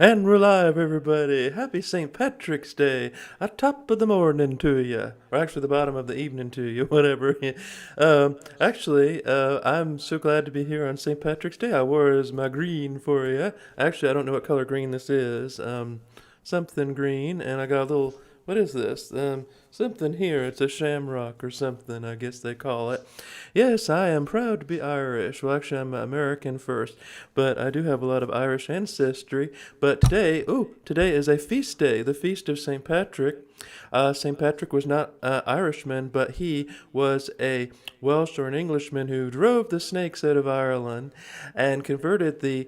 And we're live, everybody. Happy St. Patrick's Day. A top of the morning to you. Or actually, the bottom of the evening to you, whatever. I'm so glad to be here on St. Patrick's Day. I wore as my green for you. Actually, I don't know what color green this is. Something green. And I got a little, what is this? Something here. It's a shamrock or something, I guess they call it. Yes, I am proud to be Irish. Well, actually, I'm American first, but I do have a lot of Irish ancestry. But today is a feast day, the feast of St. Patrick. St. Patrick was not Irishman, but he was a Welsh or an Englishman who drove the snakes out of Ireland and converted the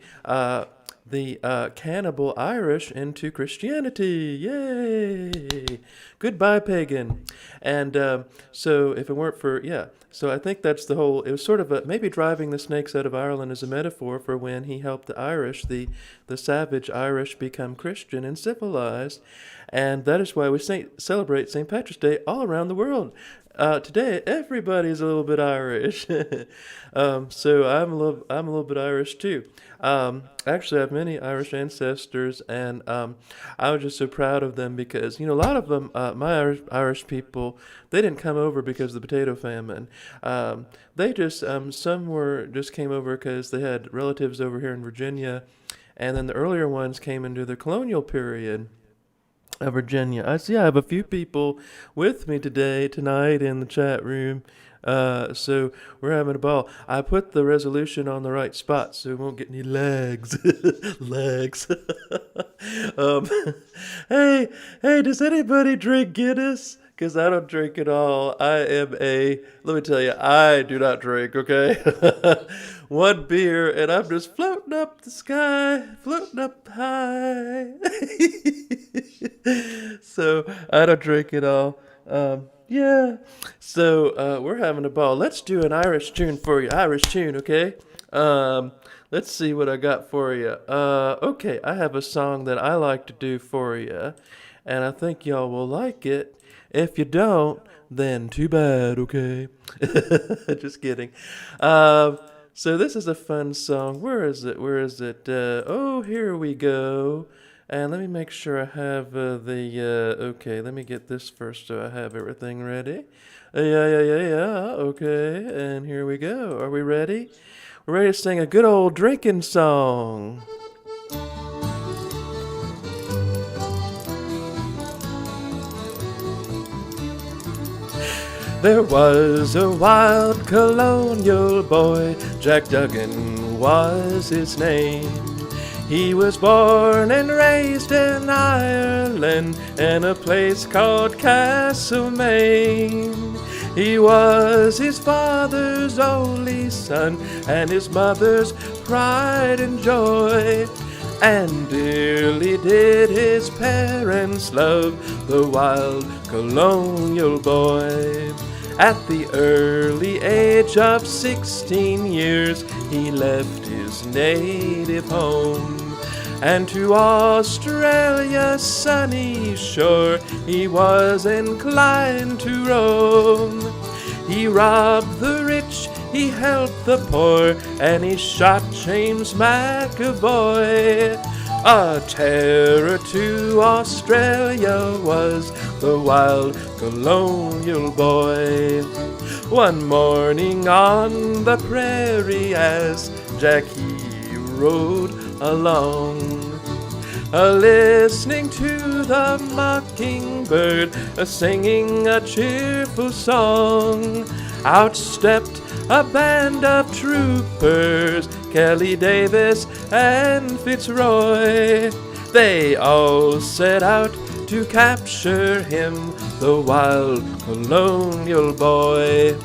cannibal Irish into Christianity. Yay! Goodbye, pagan. And so if it weren't for, so I think that's the whole, it was sort of maybe driving the snakes out of Ireland as a metaphor for when he helped the Irish, the savage Irish, become Christian and civilized. And that is why we celebrate St. Patrick's Day all around the world. Today, everybody's a little bit Irish, so I'm a little bit Irish too. Actually, I have many Irish ancestors, and I was just so proud of them because a lot of them, my Irish people, they didn't come over because of the potato famine. They just just came over because they had relatives over here in Virginia, and then the earlier ones came into the colonial period. Virginia. I have a few people with me tonight in the chat room. So we're having a ball. I put the resolution on the right spot so we won't get any lags. Lags. um, hey, does anybody drink Guinness? Because I don't drink at all. Let me tell you, I do not drink, okay? One beer and I'm just floating up the sky, floating up high. So I don't drink at all. So we're having a ball. Let's do an Irish tune for you. Irish tune, okay? Let's see what I got for you. Okay, I have a song that I like to do for you, and I think y'all will like it. If you don't, then too bad, okay? Just kidding. So this is a fun song. Where is it? Here we go. And let me make sure I have okay, let me get this first so I have everything ready. Okay, and here we go. Are we ready? We're ready to sing a good old drinking song. There was a wild colonial boy, Jack Duggan was his name. He was born and raised in Ireland in a place called Castlemaine. He was his father's only son and his mother's pride and joy. And dearly did his parents love the wild colonial boy. At the early age of 16 years, he left his native home. And to Australia's sunny shore, he was inclined to roam. He robbed the rich, he helped the poor, and he shot James McAvoy. A terror to Australia was the wild colonial boy. One morning on the prairie as Jack he rode along, listening to the mockingbird, singing a cheerful song. Out stepped a band of troopers, Kelly Davis and Fitzroy. They all set out to capture him, the wild colonial boy.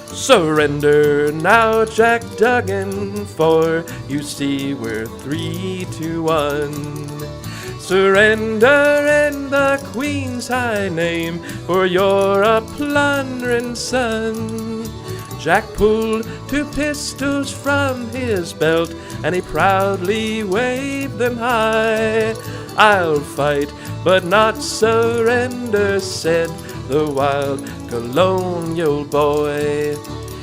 Surrender now, Jack Duggan, for you see we're 3-1. Surrender in the Queen's high name, for you're a plundering son. Jack pulled 2 pistols from his belt, and he proudly waved them high. I'll fight, but not surrender, said the wild colonial boy.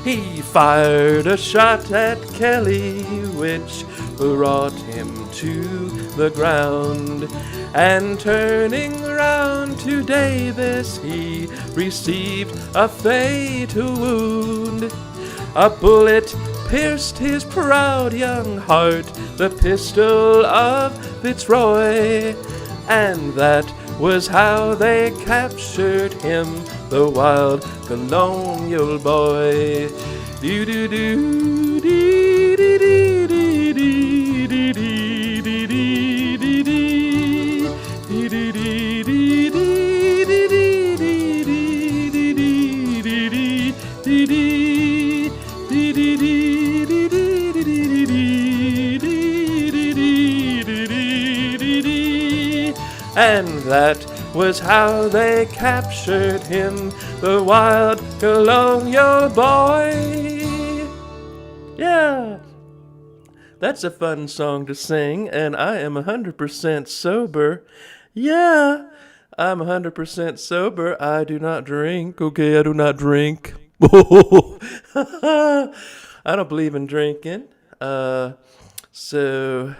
He fired a shot at Kelly, which brought him to the ground. And turning round to Davis, he received a fatal wound. A bullet pierced his proud young heart, the pistol of Fitzroy. And that was how they captured him, the wild colonial boy. Do do do dee dee dee dee dee dee dee dee dee dee dee dee and that was how they captured him, the wild colonial boy. Yeah, that's a fun song to sing, and I am 100% sober. Yeah, I'm 100% sober. I do not drink. Okay, I do not drink. I don't believe in drinking. So...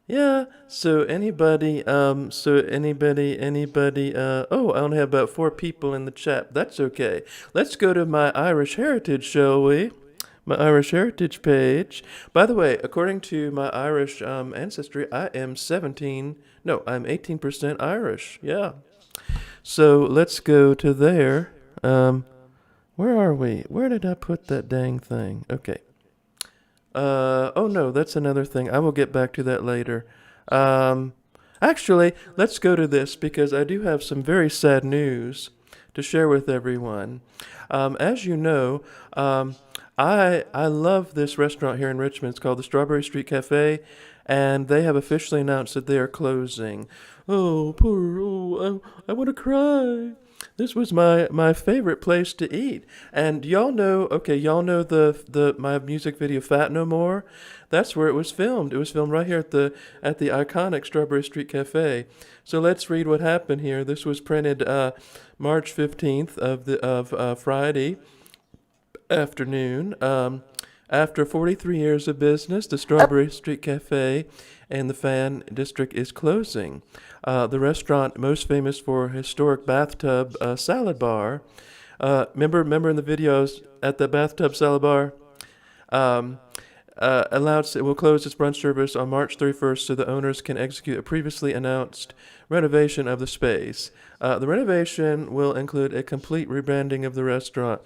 yeah, so anybody, oh, I only have about 4 people in the chat. That's okay. Let's go to my Irish heritage, shall we? My Irish heritage page. By the way, according to my Irish ancestry, I'm 18% Irish. Yeah. So let's go to there. Where are we? Where did I put that dang thing? Okay. Oh no, that's another thing. I will get back to that later. Actually, let's go to this because I do have some very sad news to share with everyone. As you know, I love this restaurant here in Richmond. It's called the Strawberry Street Cafe, and they have officially announced that they are closing. Oh, I want to cry. This was my favorite place to eat. And y'all know the my music video Fat No More? That's where it was filmed. It was filmed right here at the iconic Strawberry Street Cafe. So let's read what happened here. This was printed March 15th of Friday afternoon. After 43 years of business, the Strawberry Street Cafe and the Fan District is closing. The restaurant, most famous for historic bathtub salad bar. Remember in the videos at the bathtub salad bar? It will close its brunch service on March 31st so the owners can execute a previously announced renovation of the space. The renovation will include a complete rebranding of the restaurant,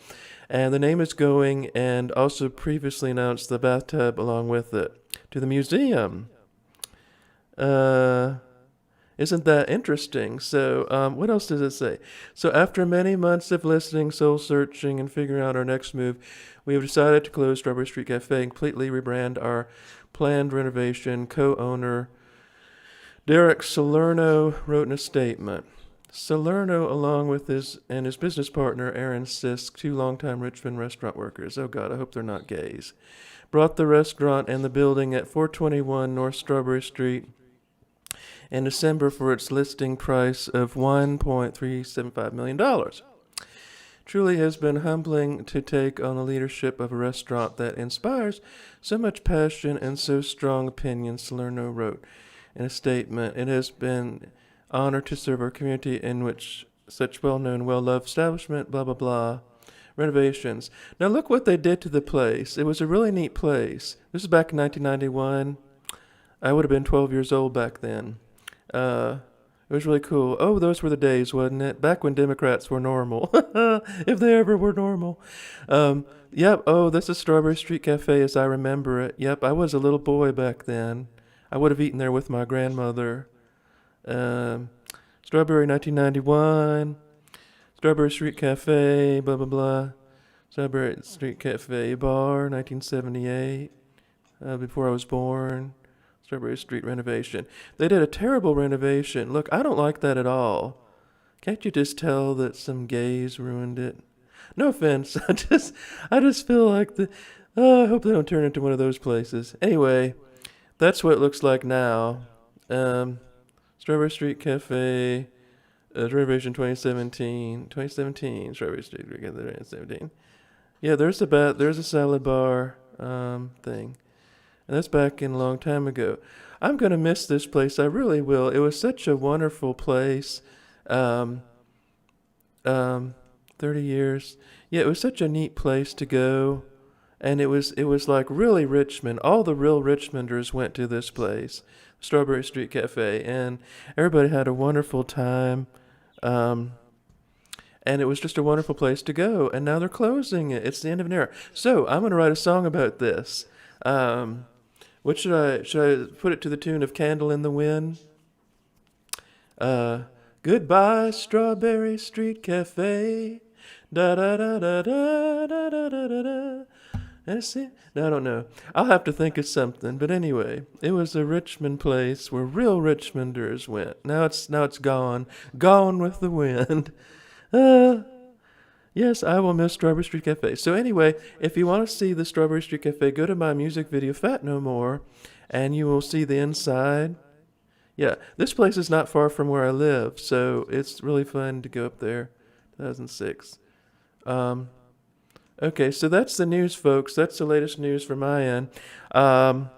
and the name is going, and also previously announced the bathtub along with it, to the museum. Isn't that interesting? So, what else does it say? So, after many months of listening, soul searching, and figuring out our next move, we have decided to close Strawberry Street Cafe and completely rebrand our planned renovation. Co-owner Derek Salerno wrote in a statement. Salerno, along with his business partner Aaron Sisk, 2 longtime Richmond restaurant workers. Oh God, I hope they're not gays. Brought the restaurant and the building at 421 North Strawberry Street in December for its listing price of $1.375 million. Truly has been humbling to take on the leadership of a restaurant that inspires so much passion and so strong opinions, Salerno wrote in a statement. It has been honor to serve our community in which such well-known, well-loved establishment, blah, blah, blah. Renovations. Now look what they did to the place. It was a really neat place. This is back in 1991. I would have been 12 years old back then. It was really cool. Oh, those were the days, wasn't it? Back when Democrats were normal. If they ever were normal. Yep. Oh, this is Strawberry Street Cafe as I remember it. Yep, I was a little boy back then. I would have eaten there with my grandmother. Strawberry 1991. Strawberry Street Cafe, blah, blah, blah. Strawberry Street Cafe Bar, 1978. Before I was born. Strawberry Street renovation. They did a terrible renovation. Look, I don't like that at all. Can't you just tell that some gays ruined it? No offense. I just feel like I hope they don't turn into one of those places. Anyway, that's what it looks like now. Strawberry Street Cafe, renovation 2017. Strawberry Street 2017. Yeah, there's a salad bar thing. And that's back in a long time ago. I'm gonna miss this place. I really will. It was such a wonderful place. Um, um, 30 years. Yeah, it was such a neat place to go. And it was like really Richmond. All the real Richmonders went to this place, Strawberry Street Cafe, and everybody had a wonderful time. Um, and it was just a wonderful place to go. And now they're closing it. It's the end of an era. So I'm gonna write a song about this. Um, what should I put it to the tune of "Candle in the Wind"? Uh, Goodbye, Strawberry Street Cafe. Da da da da da da da da da da. That's it. No, I don't know. I'll have to think of something. But anyway, it was a Richmond place where real Richmonders went. Now it's gone, gone with the wind. Uh, yes, I will miss Strawberry Street Cafe. So anyway, if you want to see the Strawberry Street Cafe, go to my music video, Fat No More, and you will see the inside. Yeah, this place is not far from where I live, so it's really fun to go up there. 2006. Um, okay, so that's the news, folks. That's the latest news from my end. Um,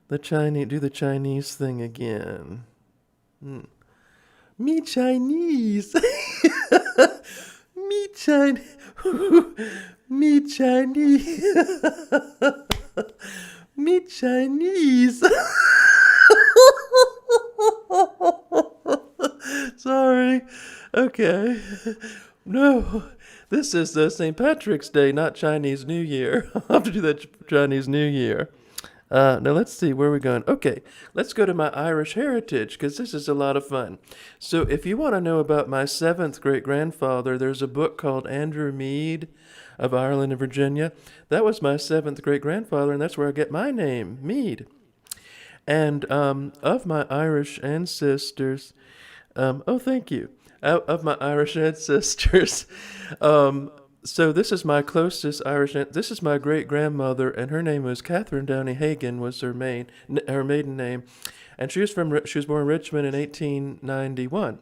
do the Chinese thing again. Me Chinese. Me Chinese. Me Chinese. Me Chinese. Sorry. Okay. No, this is St. Patrick's Day, not Chinese New Year. I'll have to do that Chinese New Year. Now let's see, where are we going? Okay, let's go to my Irish heritage, because this is a lot of fun. So if you want to know about my seventh great-grandfather, there's a book called Andrew Mead of Ireland and Virginia. That was my seventh great-grandfather, and that's where I get my name, Mead. And of my Irish ancestors, oh, thank you. Of my Irish ancestors, so this is my closest this is my great grandmother, and her name was Catherine Downey Hagan, was her maiden name, and she was born in Richmond in 1891,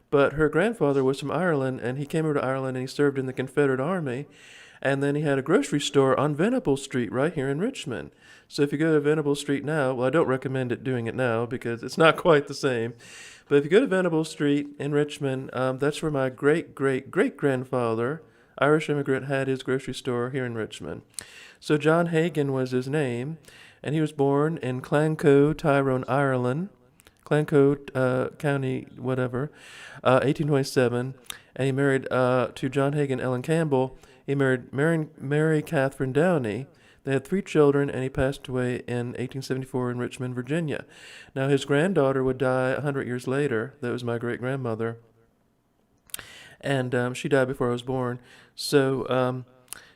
but her grandfather was from Ireland, and he came over to Ireland and he served in the Confederate Army, and then he had a grocery store on Venable Street right here in Richmond. So if you go to Venable Street now, well, I don't recommend doing it now because it's not quite the same. But if you go to Venable Street in Richmond, that's where my great-great-great-grandfather, Irish immigrant, had his grocery store here in Richmond. So John Hagan was his name, and he was born in Clanco, Tyrone, Ireland, Clanco County, whatever, 1827, and he married to John Hagan, Ellen Campbell. He married Mary Catherine Downey. They had 3 children, and he passed away in 1874 in Richmond, Virginia. Now, his granddaughter would die 100 years later. That was my great-grandmother. And she died before I was born. So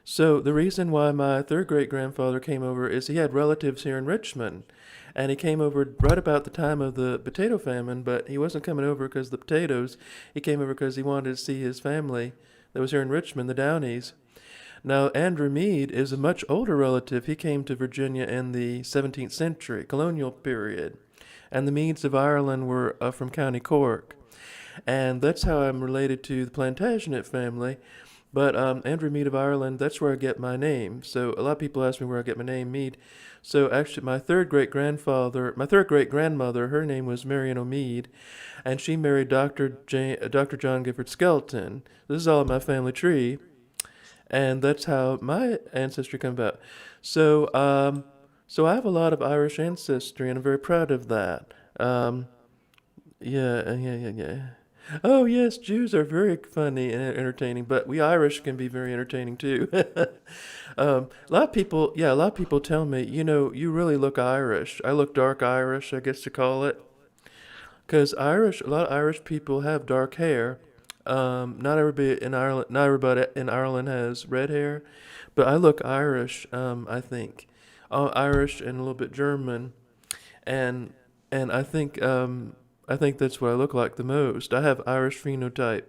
the reason why my third great-grandfather came over is he had relatives here in Richmond. And he came over right about the time of the potato famine, but he wasn't coming over because of the potatoes. He came over because he wanted to see his family that was here in Richmond, the Downeys. Now, Andrew Mead is a much older relative. He came to Virginia in the 17th century, colonial period. And the Meads of Ireland were from County Cork. And that's how I'm related to the Plantagenet family. But Andrew Mead of Ireland, that's where I get my name. So a lot of people ask me where I get my name, Mead. So actually, my third great-grandmother, her name was Marion O'Mead, and she married Dr. John Gifford Skelton. This is all in my family tree. And that's how my ancestry came about. So I have a lot of Irish ancestry, and I'm very proud of that. Yeah. Oh, yes, Jews are very funny and entertaining, but we Irish can be very entertaining too. A lot of people tell me, you really look Irish. I look dark Irish, I guess you call it. Because a lot of Irish people have dark hair. Not everybody in Ireland has red hair, but I look Irish. I think Irish and a little bit German, and I think that's what I look like the most. I have Irish phenotype,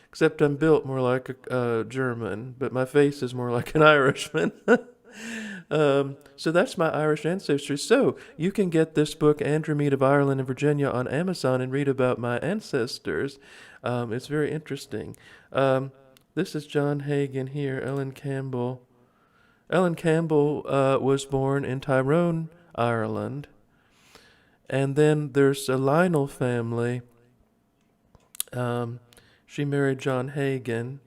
except I'm built more like a German, but my face is more like an Irishman. So that's my Irish ancestry. So you can get this book, Andrew Mead of Ireland and Virginia, on Amazon and read about my ancestors. It's very interesting. This is John Hagan here, Ellen Campbell. Ellen Campbell was born in Tyrone, Ireland. And then there's a Lionel family. She married John Hagen.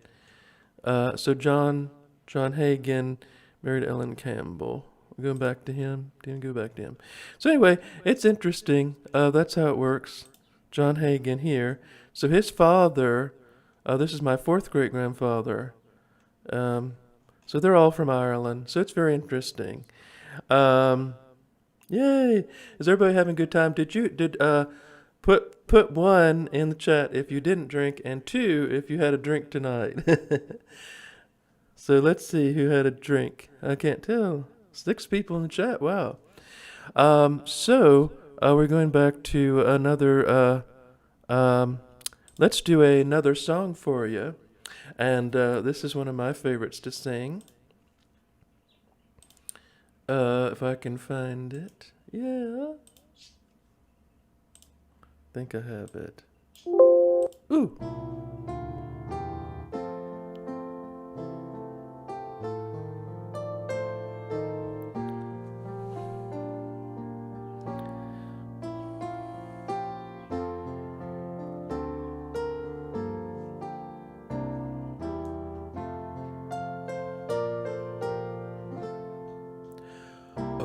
So John Hagen married Ellen Campbell. We're going back to him. Didn't go back to him. So anyway, it's interesting. That's how it works. John Hagen here. So his father, this is my fourth great grandfather. So they're all from Ireland. So it's very interesting. Yay! Is everybody having a good time? Put one in the chat if you didn't drink, and two if you had a drink tonight. So let's see who had a drink. I can't tell. 6 people in the chat. Wow. We're going back to another. Let's do another song for you, and this is one of my favorites to sing. If I can find it. Yeah. I think I have it. Ooh.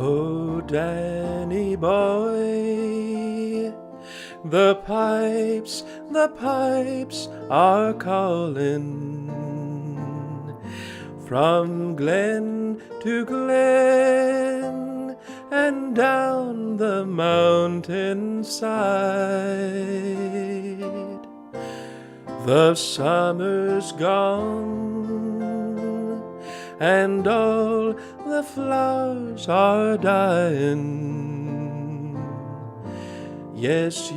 Oh, Danny boy, the pipes are calling from glen to glen and down the mountainside. The summer's gone and all the flowers are dying. Yes,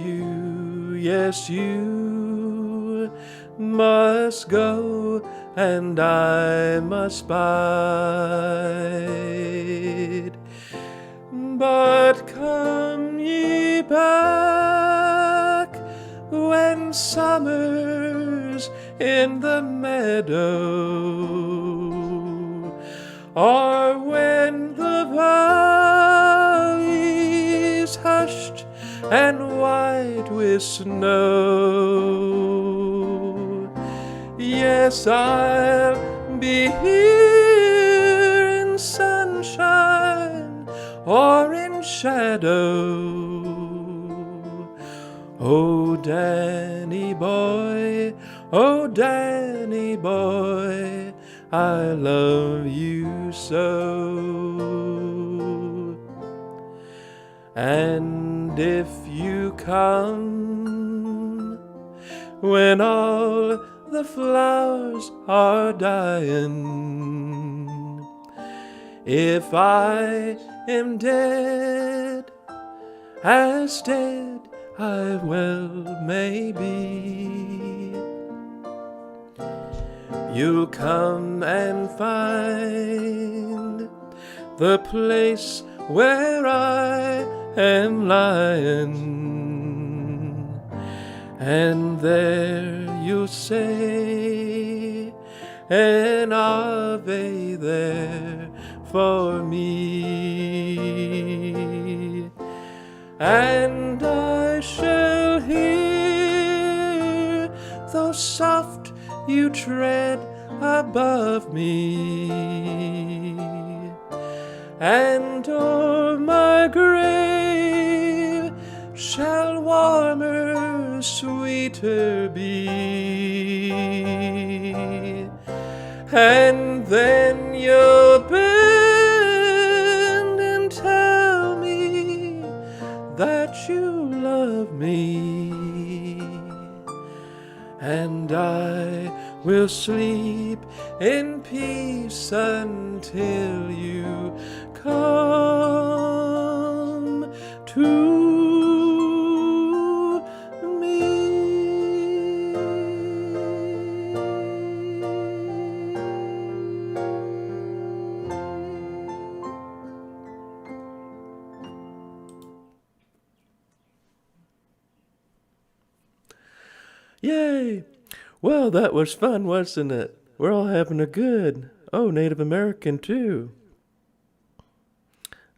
you must go and I must bide. But come ye back when summer's in the meadow, or when the valley's hushed and white with snow. Yes, I'll be here in sunshine or in shadow. Oh, Danny boy, I love you so. And if you come when all the flowers are dying, if I am dead, as dead I well may be, you'll come and find the place where I am lying, and there you'll say an Ave there for me, and I shall hear those soft you tread above me, and o'er my grave shall warmer, sweeter be, and then you'll bend and tell me that you love me, and I will sleep in peace until you come to me. Yay! Well, that was fun, wasn't it? We're all having a good. Oh, Native American too.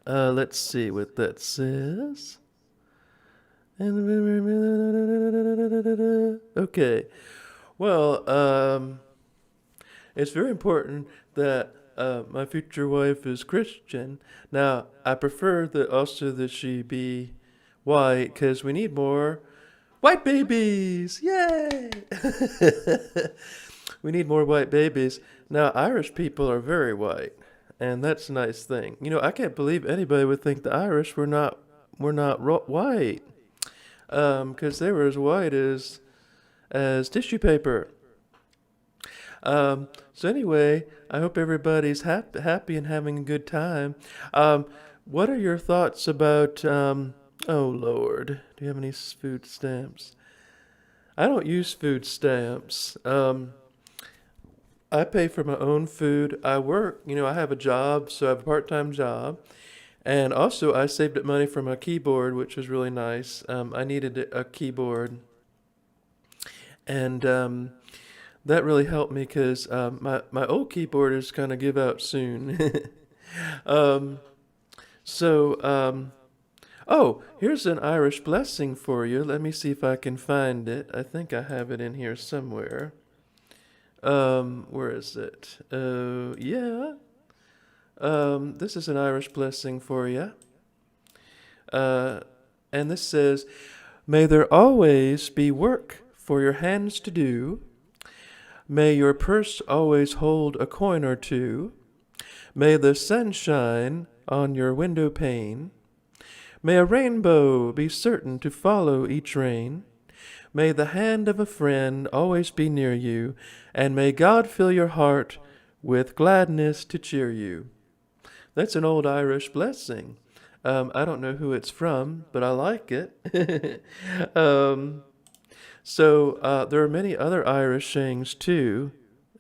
Let's see what that says. Okay. Well, it's very important that my future wife is Christian. Now, I prefer that also that she be white because we need more white babies. Yay! We need more white babies. Now, Irish people are very white, and that's a nice thing. You know, I can't believe anybody would think the Irish were not white, because they were as white as tissue paper. So anyway, I hope everybody's happy and having a good time. What are your thoughts about? Oh Lord, do you have any food stamps? I don't use food stamps. I pay for my own food. I work, I have a job, so I have a part-time job. And also, I saved up money for my keyboard, which was really nice. I needed a keyboard, and that really helped me because my old keyboard is going to give out soon. um, so, oh, here's an Irish blessing for you. Let me see if I can find it. I think I have it in here somewhere. Where is it? Yeah. This is an Irish blessing for you. Uh, and this says, may there always be work for your hands to do. May your purse always hold a coin or two. May the sun shine on your window pane. May a rainbow be certain to follow each rain. May the hand of a friend always be near you, and may God fill your heart with gladness to cheer you. That's an old Irish blessing. I don't know who it's from, but I like it. um, so there are many other Irish sayings too.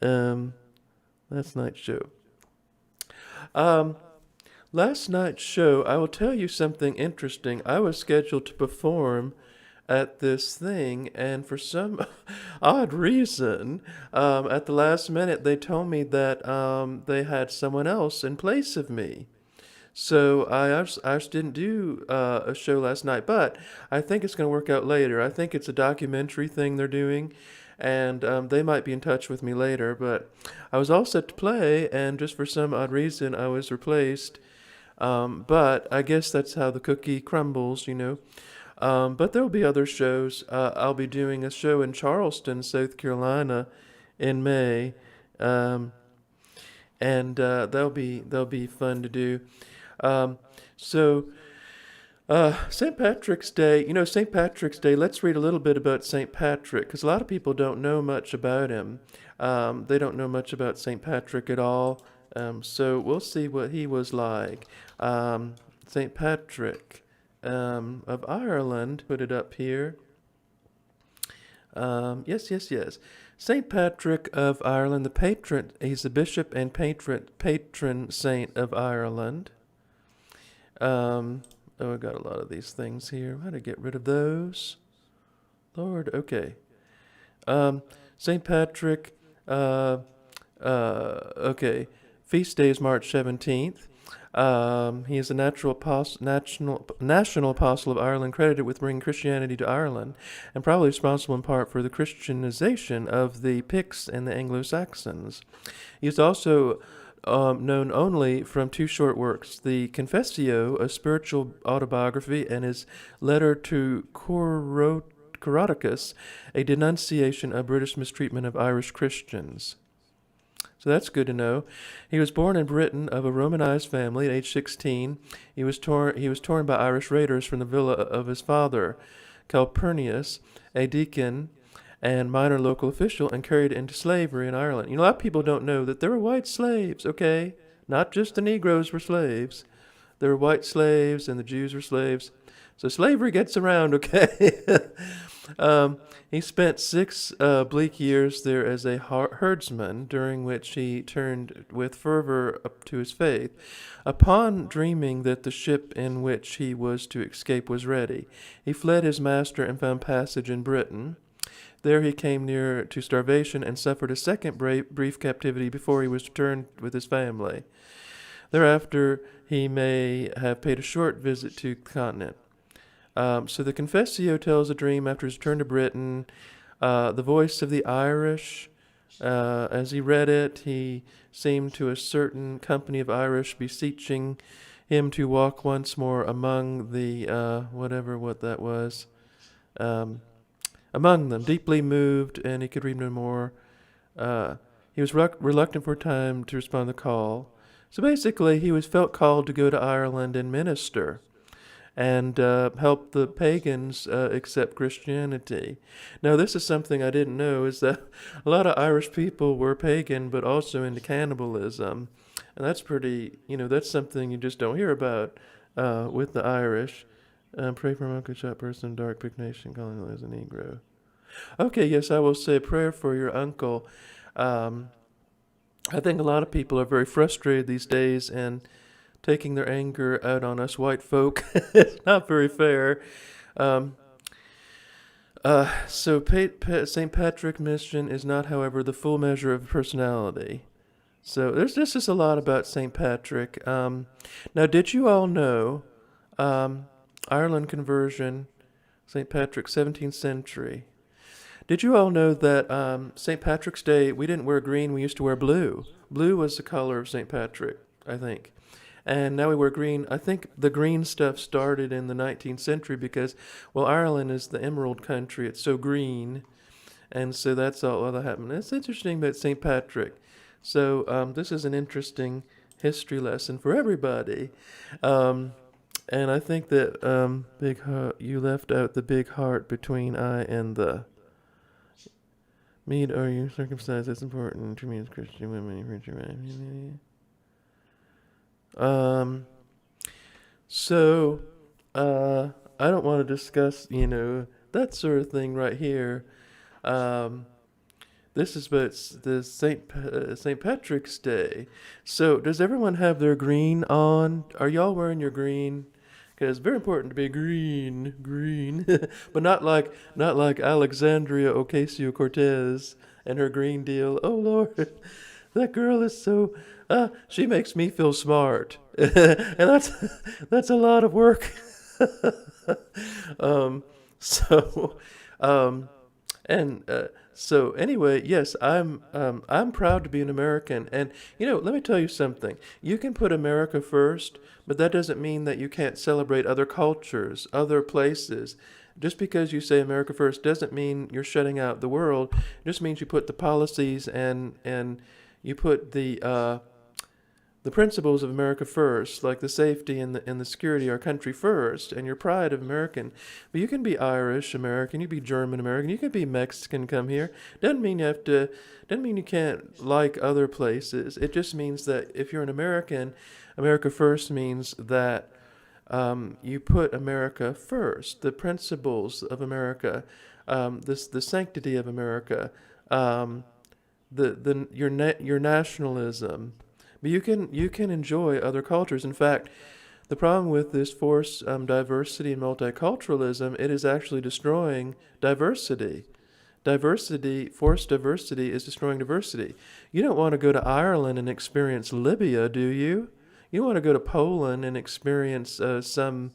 Last night's show. Um, Last night's show, I will tell you something interesting. I was scheduled to perform at this thing, and for some odd reason, at the last minute, they told me that they had someone else in place of me. So I just didn't do a show last night, but I think it's going to work out later. I think it's a documentary thing they're doing, and they might be in touch with me later. But I was all set to play, and just for some odd reason, I was replaced. But I guess that's how the cookie crumbles. But there'll be other shows. I'll be doing a show in Charleston, South Carolina, in May, um, and they'll be fun to do. Um, so St. Patrick's Day. St. Patrick's Day. Let's read a little bit about St. Patrick, because a lot of people don't know much about him. They don't know much about St. Patrick at all. So we'll see what he was like. St. Patrick of Ireland. Put it up here. Yes. St. Patrick of Ireland, the patron. He's the bishop and patron saint of Ireland. I got a lot of these things here. How to get rid of those? Lord, okay. St. Patrick, okay. Feast day is March 17th. He is the national apostle of Ireland, credited with bringing Christianity to Ireland, and probably responsible in part for the Christianization of the Picts and the Anglo-Saxons. He is also known only from two short works, the Confessio, a spiritual autobiography, and his letter to Coroticus, a denunciation of British mistreatment of Irish Christians. So that's good to know. He was born in Britain of a Romanized family at age 16. He was torn by Irish raiders from the villa of his father, Calpurnius, a deacon and minor local official, and carried into slavery in Ireland. A lot of people don't know that there were white slaves, okay? Not just the Negroes were slaves. There were white slaves and the Jews were slaves. So slavery gets around, okay? He spent 6 bleak years there as a herdsman, during which he turned with fervor up to his faith. Upon dreaming that the ship in which he was to escape was ready, he fled his master and found passage in Britain. There he came near to starvation and suffered a second brief captivity before he was returned with his family. Thereafter, he may have paid a short visit to the continent. So the Confessio tells a dream after his return to Britain. The voice of the Irish, as he read it, he seemed to a certain company of Irish beseeching him to walk once more among the, what that was, um, among them, deeply moved, and he could read no more. He was reluctant for a time to respond to the call. So basically, he was felt called to go to Ireland and minister and help the pagans accept Christianity. Now, this is something I didn't know, is that a lot of Irish people were pagan, but also into cannibalism. And that's pretty, that's something you just don't hear about with the Irish. Pray for a monk, shot person, dark Pig nation, calling him as a Negro. Okay, yes, I will say a prayer for your uncle. Um, I think a lot of people are very frustrated these days, and taking their anger out on us white folk is not very fair. Um, so St. Patrick mission is not, however, the full measure of personality. So there's just a lot about St. Patrick. Now, did you all know Ireland conversion, St. Patrick, 17th century? Did you all know that St. Patrick's Day, we didn't wear green, we used to wear blue. Blue was the color of St. Patrick, I think. And now we wear green. I think the green stuff started in the 19th century because, well, Ireland is the emerald country. It's so green. And so that's all that happened. It's interesting about St. Patrick. So this is an interesting history lesson for everybody. And I think that big heart, you left out the big heart between I and the. Mead, are you circumcised? That's important to me as Christian women. So, I don't want to discuss, that sort of thing right here. This is about the St. Patrick's Day. So, does everyone have their green on? Are y'all wearing your green? Because it's very important to be green, but not like Alexandria Ocasio-Cortez and her Green Deal. Oh Lord, that girl is so. She makes me feel smart, and that's a lot of work. um, so, um, and so anyway, yes, I'm proud to be an American, and let me tell you something. You can put America first, but that doesn't mean that you can't celebrate other cultures, other places. Just because you say America first doesn't mean you're shutting out the world. It just means you put the policies and you put the principles of America first, like the safety and the security of our country first, and your pride of American. But you can be Irish American, you can be German American, you can be Mexican, come here. Doesn't mean you can't like other places. It just means that if you're an American, America first means that you put America first, the principles of America, the sanctity of America, your nationalism. But you can enjoy other cultures. In fact, the problem with this forced diversity and multiculturalism, it is actually destroying diversity. Forced diversity is destroying diversity. You don't want to go to Ireland and experience Libya, do you? You don't want to go to Poland and experience Iraq.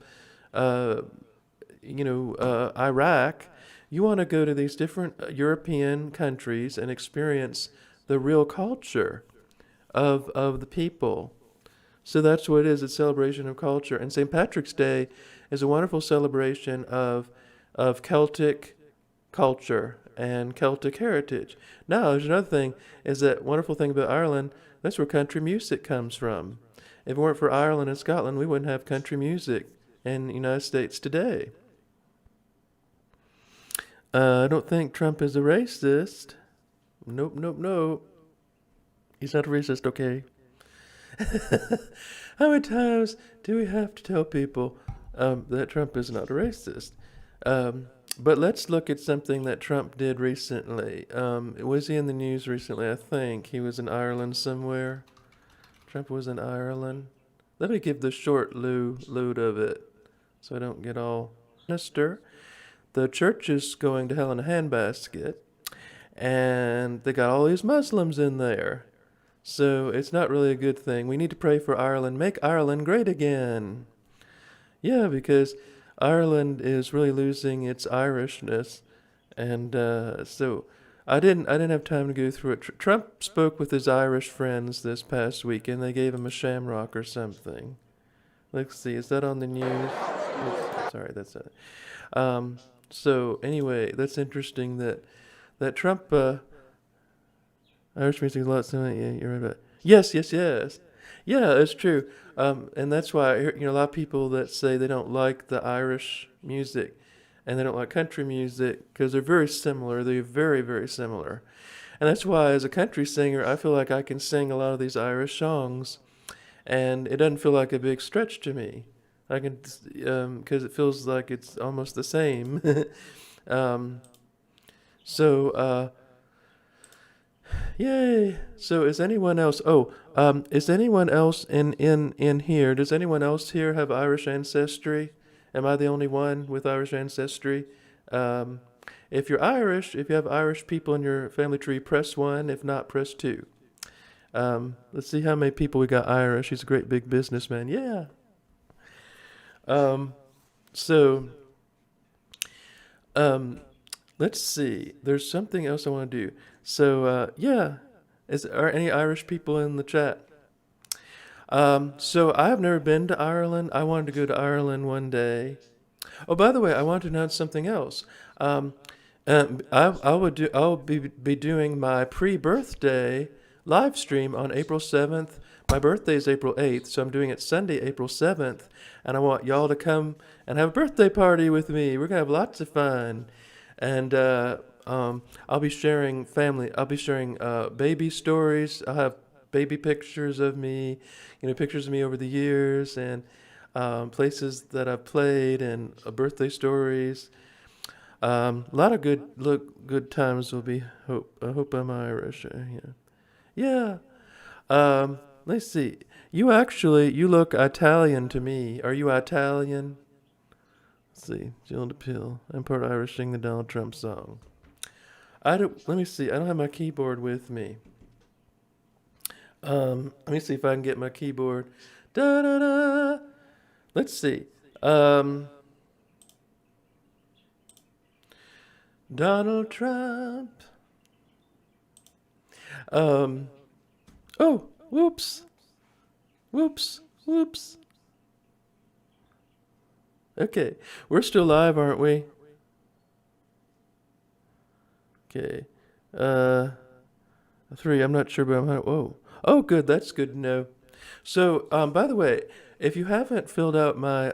You want to go to these different European countries and experience the real culture of the people. So that's what it is, a celebration of culture. And St. Patrick's Day is a wonderful celebration of Celtic culture and Celtic heritage. Now, there's another thing, is that wonderful thing about Ireland, that's where country music comes from. If it weren't for Ireland and Scotland, we wouldn't have country music in the United States today. I don't think Trump is a racist. Nope. He's not a racist, okay? How many times do we have to tell people that Trump is not a racist? But let's look at something that Trump did recently. Was he in the news recently? I think he was in Ireland somewhere. Trump was in Ireland. Let me give the short load of it so I don't get all sinister. The church is going to hell in a handbasket, and they got all these Muslims in there. So it's not really a good thing. We need to pray for Ireland. Make Ireland great again. Yeah, because Ireland is really losing its Irishness, and so I didn't have time to go through it. Trump spoke with his Irish friends this past week, and they gave him a shamrock or something. Let's see, is that on the news? Oops, sorry, that's it. Um, so anyway, that's interesting that Trump Irish music is a lot similar. Yeah, you're right about it. Yes, yes, yes. Yeah, it's true. And that's why I hear, a lot of people that say they don't like the Irish music and they don't like country music because they're very similar. They're very, very similar. And that's why, as a country singer, I feel like I can sing a lot of these Irish songs, and it doesn't feel like a big stretch to me. I can, because it feels like it's almost the same. um, so, yay! So, is anyone else? Oh, is anyone else in here? Does anyone else here have Irish ancestry? Am I the only one with Irish ancestry? Um, if you're Irish, if you have Irish people in your family tree, press one. If not, press two. Let's see how many people we got Irish. He's a great big businessman. Yeah. Um, so, um, let's see. There's something else I want to do. So, yeah. Are any Irish people in the chat? So I've never been to Ireland. I wanted to go to Ireland one day. Oh, by the way, I want to announce something else. Um, I'll be doing my pre-birthday live stream on April 7th. My birthday is April 8th, so I'm doing it Sunday, April 7th, and I want y'all to come and have a birthday party with me. We're gonna have lots of fun, and I'll be sharing family. I'll be sharing baby stories. I'll have baby pictures of me, pictures of me over the years, and places that I've played, and birthday stories. A lot of good times will be. I hope I'm Irish. Yeah. Let's see. You look Italian to me. Are you Italian? Let's see. Jill DePill. I'm part Irish. Sing the Donald Trump song. Let me see. I don't have my keyboard with me. Let me see if I can get my keyboard. Da da da. Let's see. Donald Trump. Oh, whoops. Whoops. Whoops. Okay. We're still live, aren't we? Okay. 3. I'm not sure, but whoa. Oh, good. That's good to know. So, by the way, if you haven't filled out my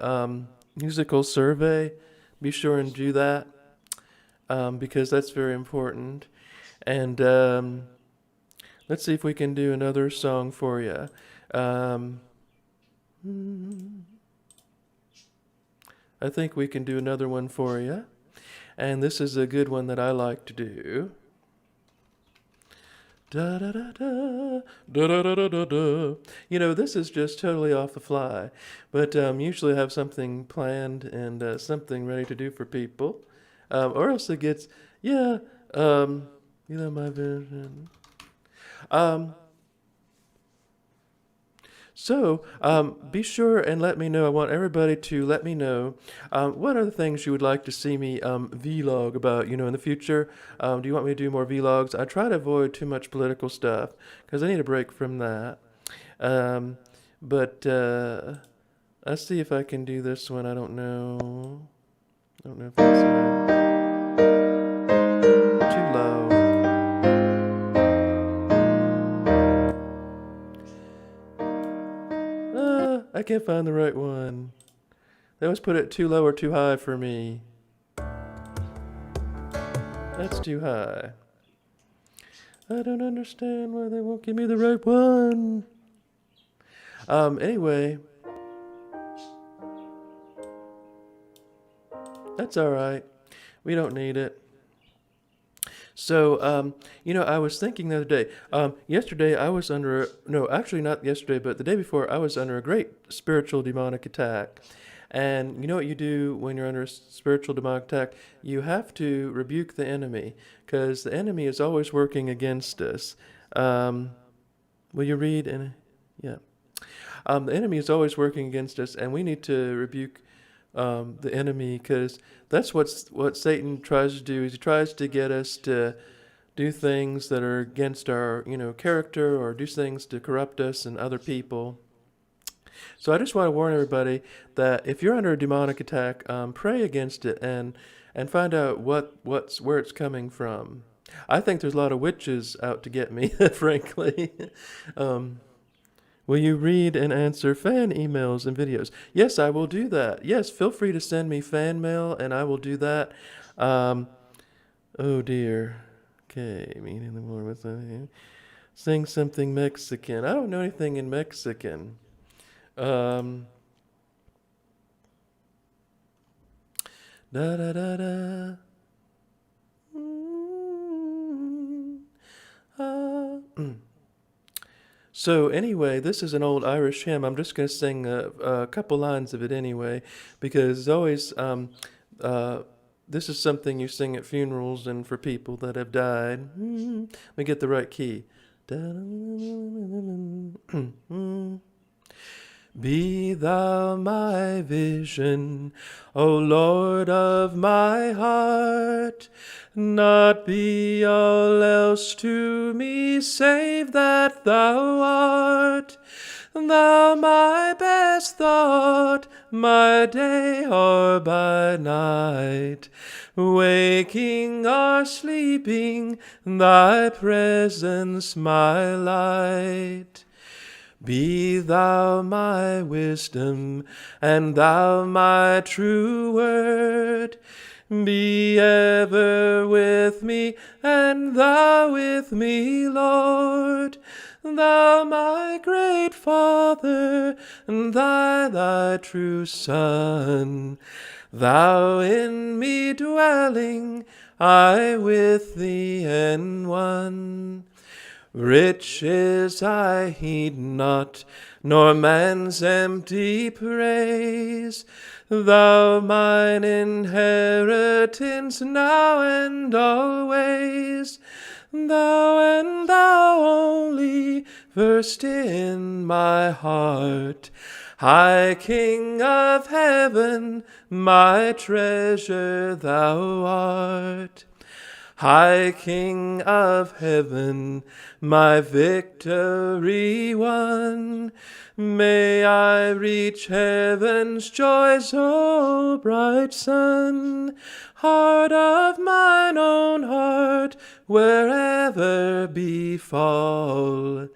musical survey, be sure and do that, because that's very important. And let's see if we can do another song for you. I think we can do another one for you. And this is a good one that I like to do. Da da da da da da da da da. This is just totally off the fly, but usually I have something planned and something ready to do for people, or else it gets my vision. So be sure and let me know. I want everybody to let me know what are the things you would like to see me vlog about, in the future. Do you want me to do more vlogs? I try to avoid too much political stuff because I need a break from that. But I'll see if I can do this one. I don't know. I don't know if that's too low. I can't find the right one. They always put it too low or too high for me. That's too high. I don't understand why they won't give me the right one. Anyway. That's alright. We don't need it. So, I was thinking the other day, yesterday I was actually not yesterday, but the day before I was under a great spiritual demonic attack. And you know what you do when you're under a spiritual demonic attack? You have to rebuke the enemy, because the enemy is always working against us. Will you read? Yeah. The enemy is always working against us, and we need to rebuke the enemy, because that's what Satan tries to do. Is he tries to get us to do things that are against our character, or do things to corrupt us and other people. So I just want to warn everybody that if you're under a demonic attack, pray against it and find out where it's coming from. I think there's a lot of witches out to get me, frankly. Will you read and answer fan emails and videos? Yes, I will do that. Yes, feel free to send me fan mail, and I will do that. Oh dear. Okay, meeting the Lord with sing something Mexican. I don't know anything in Mexican. Da da da da. So anyway, this is an old Irish hymn. I'm just going to sing a couple lines of it anyway, because it's always this is something you sing at funerals and for people that have died. Let me get the right key. Be thou my vision, O Lord of my heart, not be all else to me save that thou art. Thou my best thought, my day or by night, waking or sleeping, thy presence my light. Be thou my wisdom, and thou my true word. Be ever with me, and thou with me, Lord. Thou my great Father, and thy true Son. Thou in me dwelling, I with thee in one. Riches I heed not, nor man's empty praise. Thou mine inheritance now and always. Thou and thou only, first in my heart. High King of heaven, my treasure thou art. High King of heaven, my victory won. May I reach heaven's joys, O bright sun. Heart of mine own heart, wherever befall,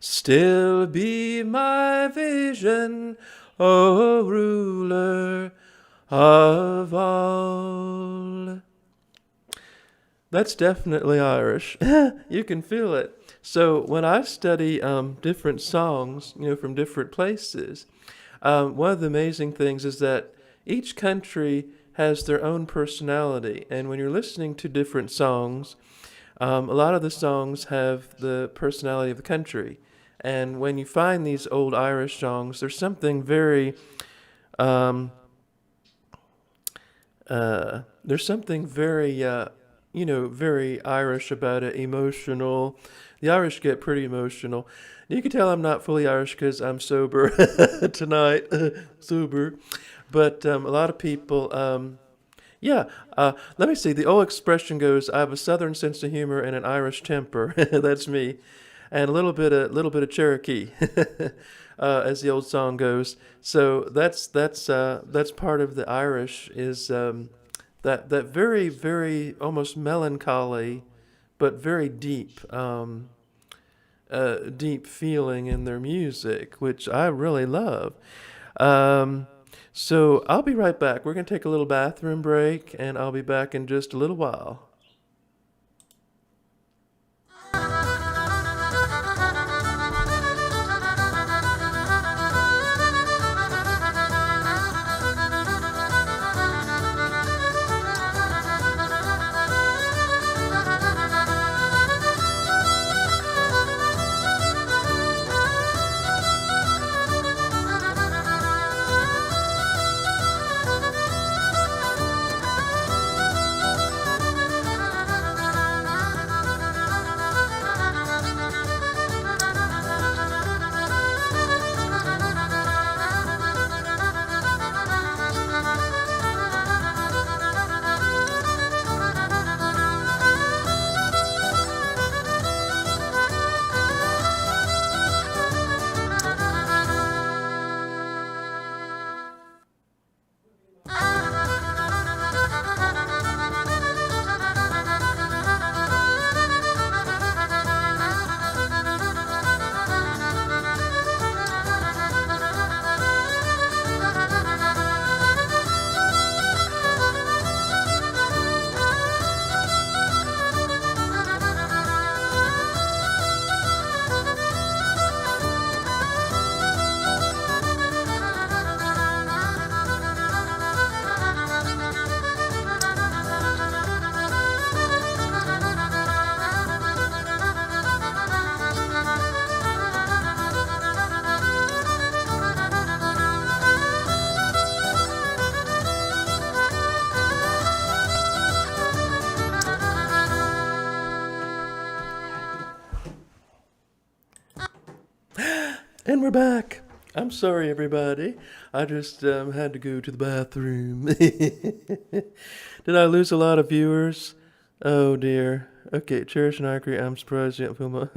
still be my vision, O ruler of all. That's definitely Irish. You can feel it. So when I study different songs, from different places, one of the amazing things is that each country has their own personality. And when you're listening to different songs, a lot of the songs have the personality of the country. And when you find these old Irish songs, there's something very very Irish about it, emotional. The Irish get pretty emotional. You can tell I'm not fully Irish because I'm sober tonight, sober. But a lot of people, let me see. The old expression goes, I have a southern sense of humor and an Irish temper. That's me. And a little bit of Cherokee, as the old song goes. So that's part of the Irish is that very, very almost melancholy, but very deep feeling in their music, which I really love. So I'll be right back. We're going to take a little bathroom break, and I'll be back in just a little while. And we're back. I'm sorry, everybody. I just had to go to the bathroom. Did I lose a lot of viewers? Oh dear. Okay, Cherish and I agree. I'm surprised you don't feel more.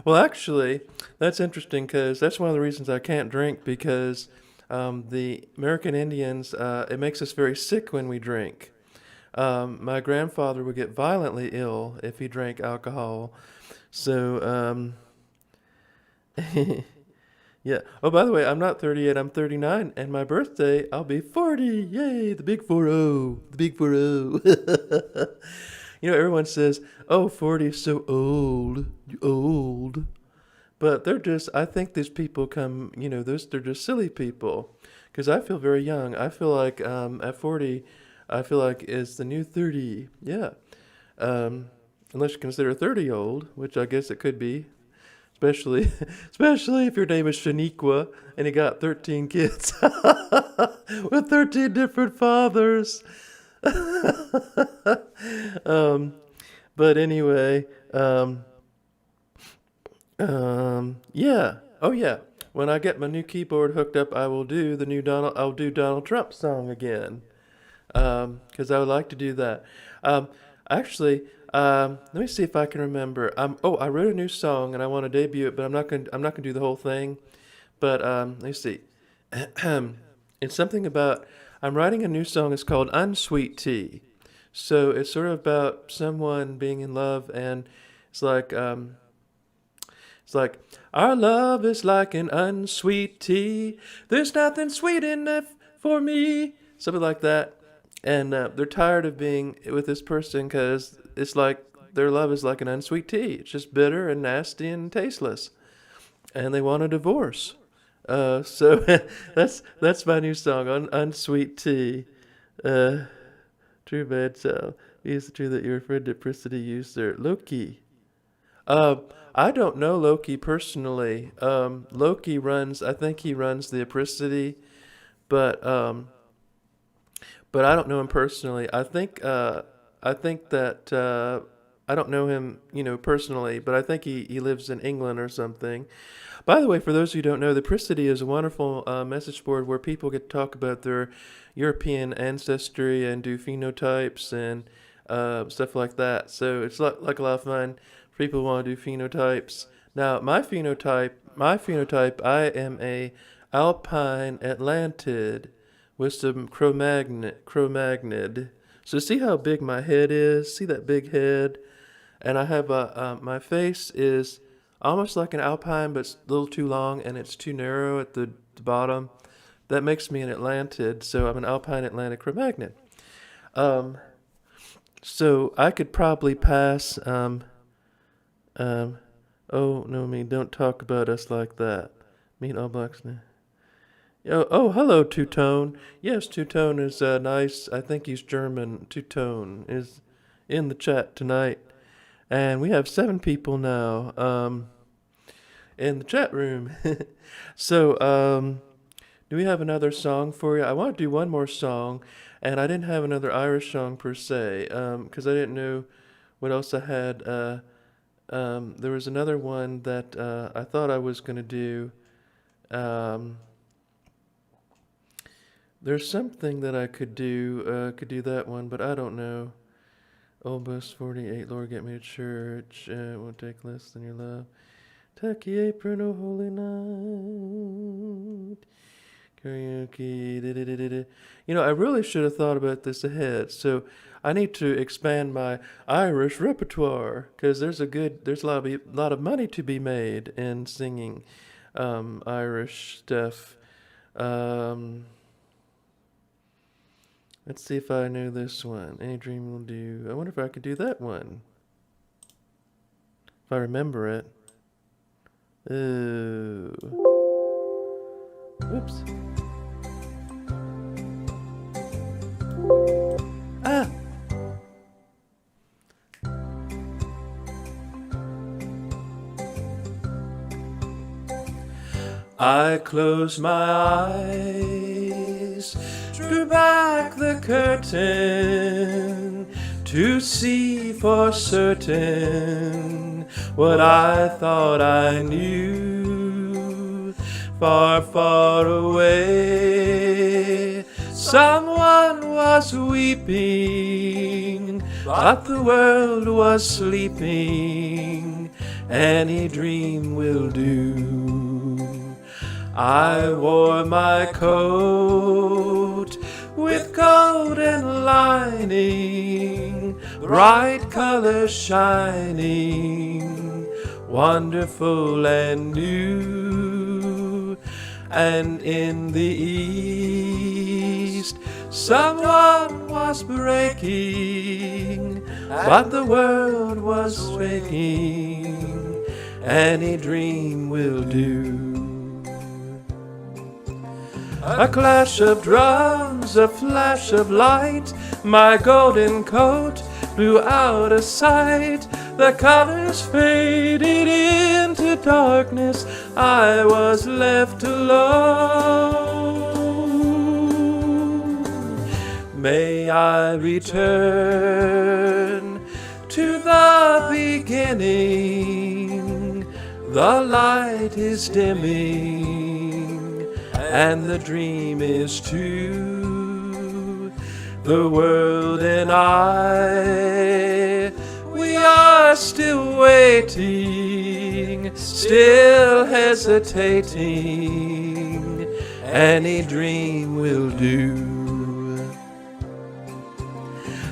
Well, actually, that's interesting because that's one of the reasons I can't drink because the American Indians, it makes us very sick when we drink. My grandfather would get violently ill if he drank alcohol. So, yeah. Oh, by the way, I'm not 38, I'm 39, and my birthday, I'll be 40. Yay, the big 40. The big 40. Everyone says, oh, 40 is so old. You old. But I think these people they're just silly people. Because I feel very young. I feel like at 40, I feel like it's the new 30. Yeah. Um, Unless you consider 30 old, which I guess it could be. Especially, especially if your name is Shaniqua and you got 13 kids with 13 different fathers. um, but anyway, yeah. Oh yeah. When I get my new keyboard hooked up, I will do the new Donald. I'll do Donald Trump song again. Because I would like to do that. Um, Actually, let me see if I can remember. I wrote a new song and I want to debut it, but I'm not gonna do the whole thing. But let me see. It's something about. I'm writing a new song. It's called "Unsweet Tea." So it's sort of about someone being in love, and it's like it's like our love is like an unsweet tea. There's nothing sweet enough for me. Something like that. And they're tired of being with this person because it's like their love is like an unsweet tea. It's just bitter and nasty and tasteless, and they want a divorce. So that's my new song on unsweet tea. Uh, True bad so. Is it true that your friend Duplicity used their Loki? Uh, I don't know Loki personally. Loki runs. I think he runs the Apricity, but I don't know him personally. I think that I don't know him, personally, but I think he lives in England or something. By the way, for those who don't know, the Pricity is a wonderful message board where people get to talk about their European ancestry and do phenotypes and stuff like that. So it's like a lot of fun for people who want to do phenotypes. Now, my phenotype, I am a alpine Atlantid with some Cro-Magnid. So see how big my head is? See that big head? And I have my face is almost like an alpine, but it's a little too long and it's too narrow at the bottom. That makes me an Atlantid, so I'm an alpine Atlantic Cro-Magnon. Um, so I could probably pass. Um, oh no, don't talk about us like that. Me and All Blacks now. Hello, Two Tone. Yes, Two Tone is nice. I think he's German. Two Tone is in the chat tonight, and we have 7 people now in the chat room. So, do we have another song for you? I want to do one more song, and I didn't have another Irish song per se, because I didn't know what else I had. There was another one that I thought I was going to do. Um, there's something that I could do that one, but I don't know. Old bus 48, Lord, get me to church. It won't take less than your love. Tacky apron, oh holy night. Karaoke. I really should have thought about this ahead. So I need to expand my Irish repertoire because there's a lot of money to be made in singing Irish stuff. Um, let's see if I know this one. Any dream will do. I wonder if I could do that one. If I remember it. Ooh. Whoops. Ah! I close my eyes, drew back the curtain to see for certain what I thought I knew. far, far away. Someone was weeping, but the world was sleeping. Any dream will do. I wore my coat with golden lining, bright colors shining, wonderful and new. And in the east someone was breaking, but the world was waking. Any dream will do. A clash of drums, a flash of light, my golden coat blew out of sight. The colors faded into darkness, I was left alone. May I return to the beginning. The light is dimming, and the dream is true. The world and I, we are still waiting, still hesitating. Any dream will do.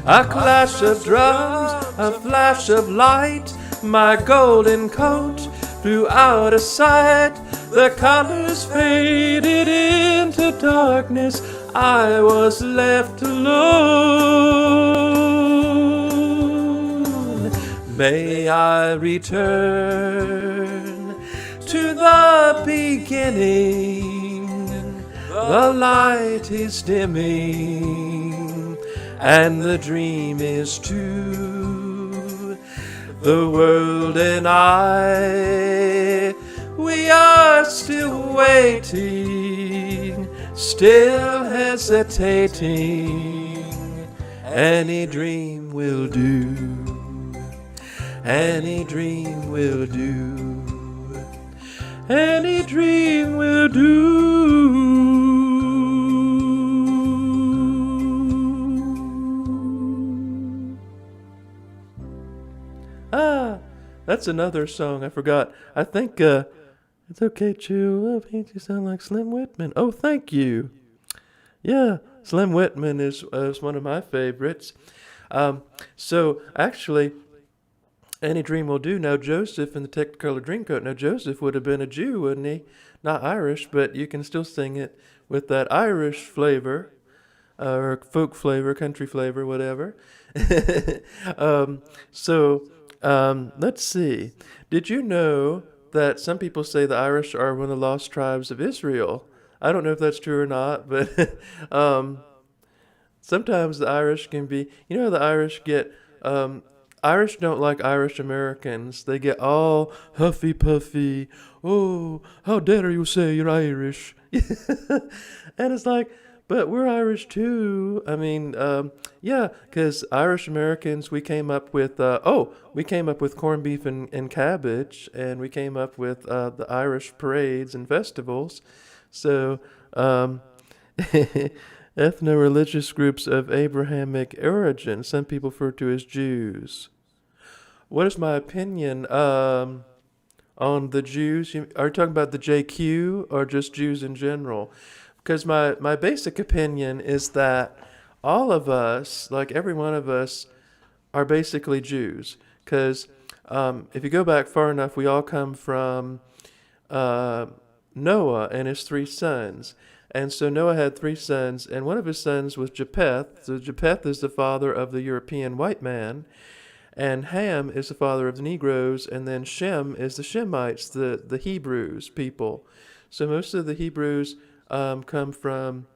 A clash of drums, a flash of light, my golden coat blew out of sight. The colors faded into darkness, I was left alone. May I return to the beginning. The light is dimming, and the dream is true. The world and I, we are still waiting, still hesitating. Any dream will do. Any dream will do. Any dream will do. That's another song I forgot. I think It's Okay, Chill. Paint you sound like Slim Whitman. Oh, thank you. Yeah, Slim Whitman is one of my favorites. So actually, Any Dream Will Do. Now Joseph in the Technicolor Dreamcoat. Now Joseph would have been a Jew, wouldn't he? Not Irish, but you can still sing it with that Irish flavor, or folk flavor, country flavor, whatever. Let's see. Did you know that some people say the Irish are one of the lost tribes of Israel? I don't know if that's true or not, but sometimes the Irish can be, you know how the Irish get, Irish don't like Irish Americans. They get all huffy puffy. Oh, how dare you say you're Irish? And it's like, but we're Irish too. I mean, yeah, because Irish Americans, we came up with corned beef and cabbage, and we came up with the Irish parades and festivals. So, ethno-religious groups of Abrahamic origin, some people refer to as Jews. What is my opinion on the Jews? Are you talking about the JQ or just Jews in general? Because my basic opinion is that all of us, like every one of us, are basically Jews. Because if you go back far enough, we all come from Noah and his 3 sons. And so Noah had 3 sons, and one of his sons was Japheth. So Japheth is the father of the European white man, and Ham is the father of the Negroes, and then Shem is the Shemites, the Hebrews people. So most of the Hebrews come from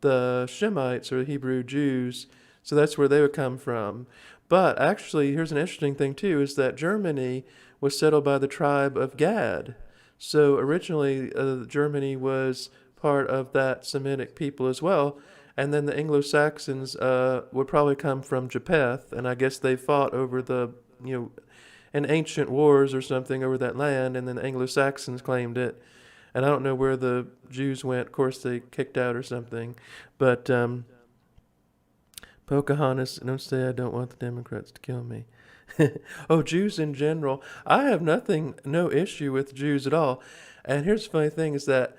the Shemites, or the Hebrew Jews, so that's where they would come from. But actually, here's an interesting thing too, is that Germany was settled by the tribe of Gad. So originally, Germany was part of that Semitic people as well, and then the Anglo-Saxons would probably come from Japheth, and I guess they fought over in ancient wars or something over that land, and then the Anglo-Saxons claimed it. And I don't know where the Jews went. Of course, they kicked out or something. But Pocahontas, don't say I don't want the Democrats to kill me. Oh, Jews in general. I have no issue with Jews at all. And here's the funny thing is that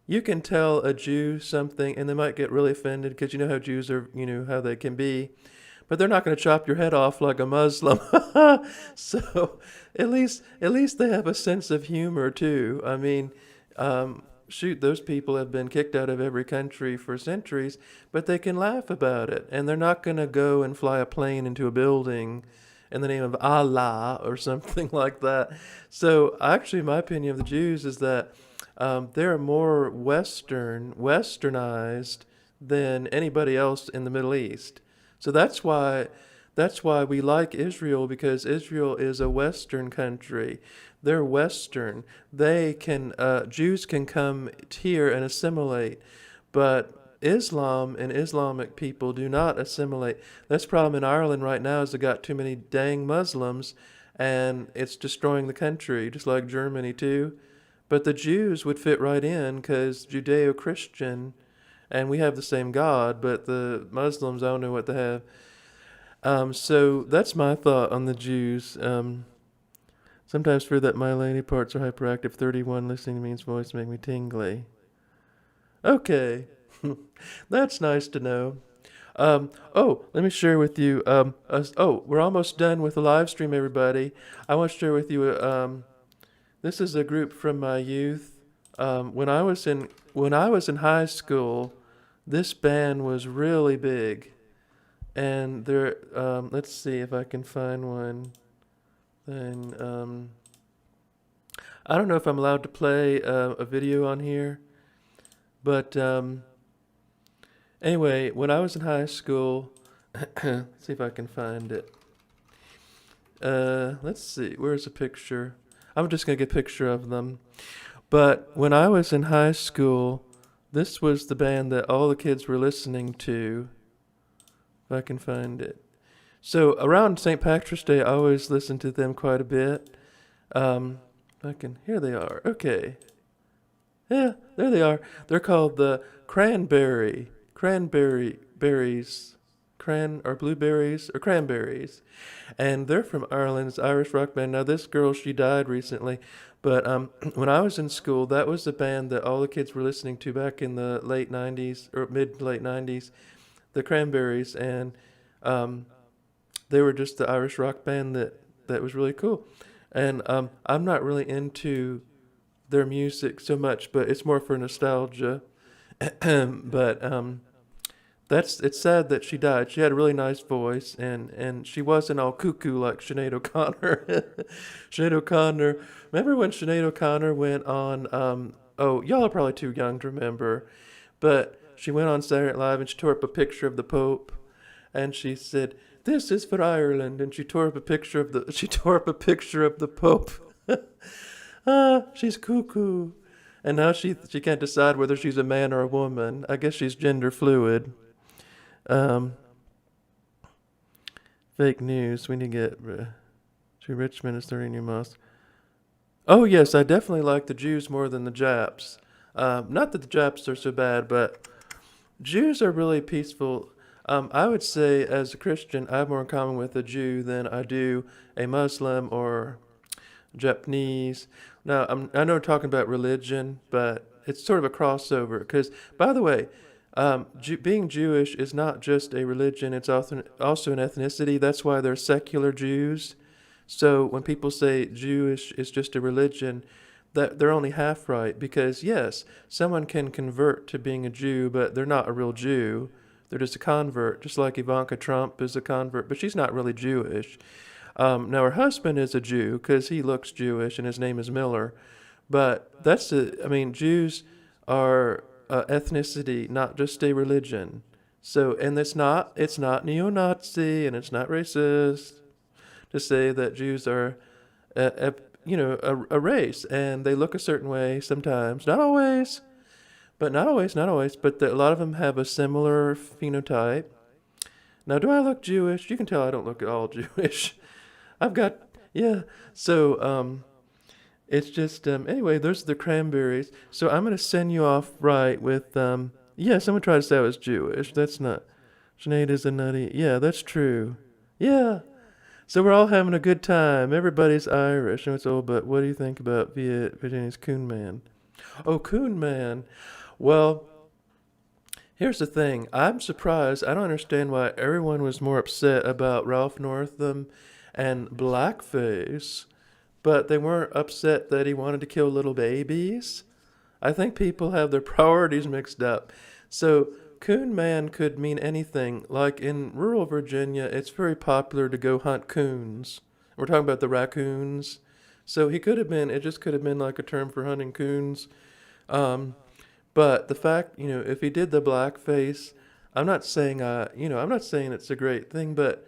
you can tell a Jew something and they might get really offended because you know how Jews are, how they can be. But they're not going to chop your head off like a Muslim. So at least they have a sense of humor too. I mean, shoot, those people have been kicked out of every country for centuries, but they can laugh about it. And they're not going to go and fly a plane into a building in the name of Allah or something like that. So actually, my opinion of the Jews is that they're more westernized than anybody else in the Middle East. So that's why we like Israel, because Israel is a Western country. They're Western. Jews can come here and assimilate, but Islam and Islamic people do not assimilate. That's the problem in Ireland right now is they got too many dang Muslims, and it's destroying the country, just like Germany too. But the Jews would fit right in because Judeo-Christian, and we have the same God, but the Muslims, I don't know what they have. So that's my thought on the Jews. Sometimes fear that my lady parts are hyperactive. 31 listening to me's voice make me tingly. Okay, that's nice to know. Let me share with you. We're almost done with the live stream, everybody. I want to share with you. This is a group from my youth. When I was in high school, this band was really big, and there. Let's see if I can find one. Then I don't know if I'm allowed to play a video on here, but anyway, when I was in high school, let's see if I can find it. Let's see, where's a picture? I'm just gonna get a picture of them. But when I was in high school, this was the band that all the kids were listening to. If I can find it. So around St. Patrick's Day, I always listened to them quite a bit. Here they are. Okay. Yeah, there they are. They're called the Cranberries. Or blueberries or cranberries. And they're from Ireland. It's an Irish rock band. Now this girl, she died recently. But when I was in school, that was the band that all the kids were listening to back in the late 90s or mid to late 90s. The Cranberries. And they were just the Irish rock band that was really cool. And I'm not really into their music so much, but it's more for nostalgia. But it's sad that she died. She had a really nice voice, and she wasn't all cuckoo like Sinead O'Connor. Sinead O'Connor. Remember when Sinead O'Connor went on? Y'all are probably too young to remember, but she went on Saturday Night Live and she tore up a picture of the Pope, and she said, "This is for Ireland," and she tore up a picture of the Pope. She's cuckoo, and now she can't decide whether she's a man or a woman. I guess she's gender fluid. Fake news. We need to get to Richmond is 30 new mosques. Oh yes, I definitely like the Jews more than the Japs. Not that the Japs are so bad, but Jews are really peaceful. I would say as a Christian, I have more in common with a Jew than I do a Muslim or Japanese. Now, I know we're talking about religion, but it's sort of a crossover. Because, by the way, being Jewish is not just a religion, it's also an ethnicity. That's why they're secular Jews. So when people say Jewish is just a religion, that they're only half right. Because, yes, someone can convert to being a Jew, but they're not a real Jew. They're just a convert, just like Ivanka Trump is a convert, but she's not really Jewish. Now, her husband is a Jew because he looks Jewish and his name is Miller. But Jews are ethnicity, not just a religion. So, and it's not neo-Nazi and it's not racist to say that Jews are, a race, and they look a certain way sometimes. Not always, but a lot of them have a similar phenotype. Now, do I look Jewish? You can tell I don't look at all Jewish. Yeah. So, It's just anyway. Those are the cranberries. So I'm gonna send you off right with yeah. Someone tried to say I was Jewish. That's not. Sinead is a nutty. Yeah, that's true. Yeah. So we're all having a good time. Everybody's Irish. And it's all. But what do you think about Virginia's Coon Man? Oh, Coon Man. Well, here's the thing. I'm surprised. I don't understand why everyone was more upset about Ralph Northam and blackface, but they weren't upset that he wanted to kill little babies. I think people have their priorities mixed up. So, coon man could mean anything. Like in rural Virginia, it's very popular to go hunt coons. We're talking about the raccoons. So he could have been, it just could have been like a term for hunting coons. Um, but the fact, if he did the blackface, I'm not saying, I'm not saying it's a great thing, but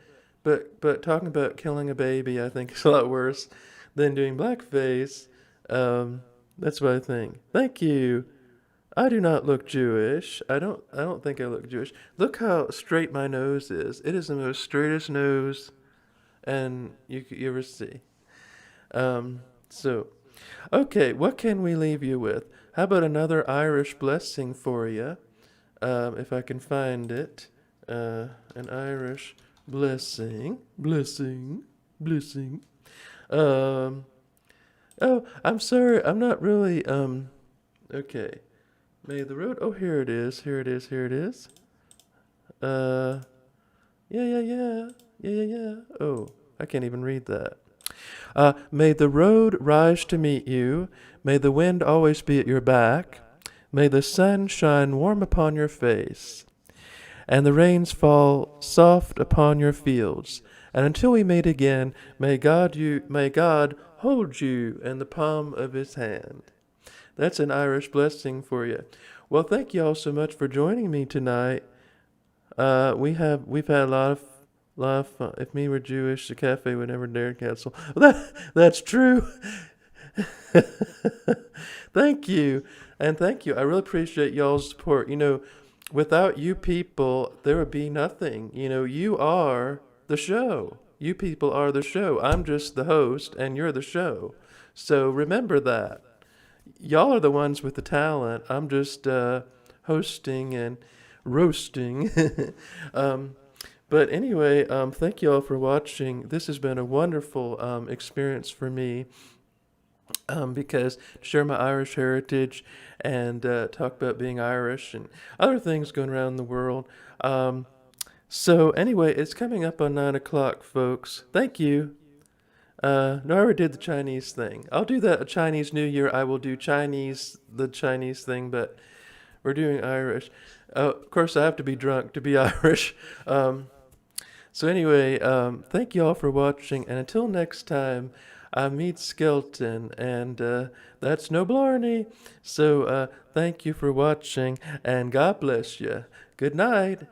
talking about killing a baby, I think is a lot worse than doing blackface. That's what I think. Thank you. I do not look Jewish. I don't think I look Jewish. Look how straight my nose is. It is the most straightest nose and you ever see. So, okay, what can we leave you with? How about another Irish blessing for you? If I can find it. An Irish blessing. Um, oh, I'm sorry. I'm not really, okay. May the road, oh, here it is. Here it is. Uh, yeah. Oh, I can't even read that. May the road rise to meet you. May the wind always be at your back. May the sun shine warm upon your face, and the rains fall soft upon your fields. And until we meet again, may God hold you in the palm of his hand. That's an Irish blessing for you. Well, thank you all so much for joining me tonight. We've had a lot of fun. If me were Jewish, the cafe would never dare cancel. That's true. Thank you. And thank you. I really appreciate y'all's support. Without you people, there would be nothing. You are the show. You people are the show. I'm just the host, and you're the show. So remember that. Y'all are the ones with the talent. I'm just hosting and roasting. But anyway, thank you all for watching. This has been a wonderful experience for me. Because to share my Irish heritage and talk about being Irish and other things going around the world. So anyway, it's coming up on 9 o'clock, folks. Thank you. No, I already did the Chinese thing. I'll do that a Chinese New Year. I will do the Chinese thing, but we're doing Irish. Of course, I have to be drunk to be Irish. So anyway, thank you all for watching, and until next time, I'm Mead Skelton, and that's no blarney. So thank you for watching, and God bless you. Good night.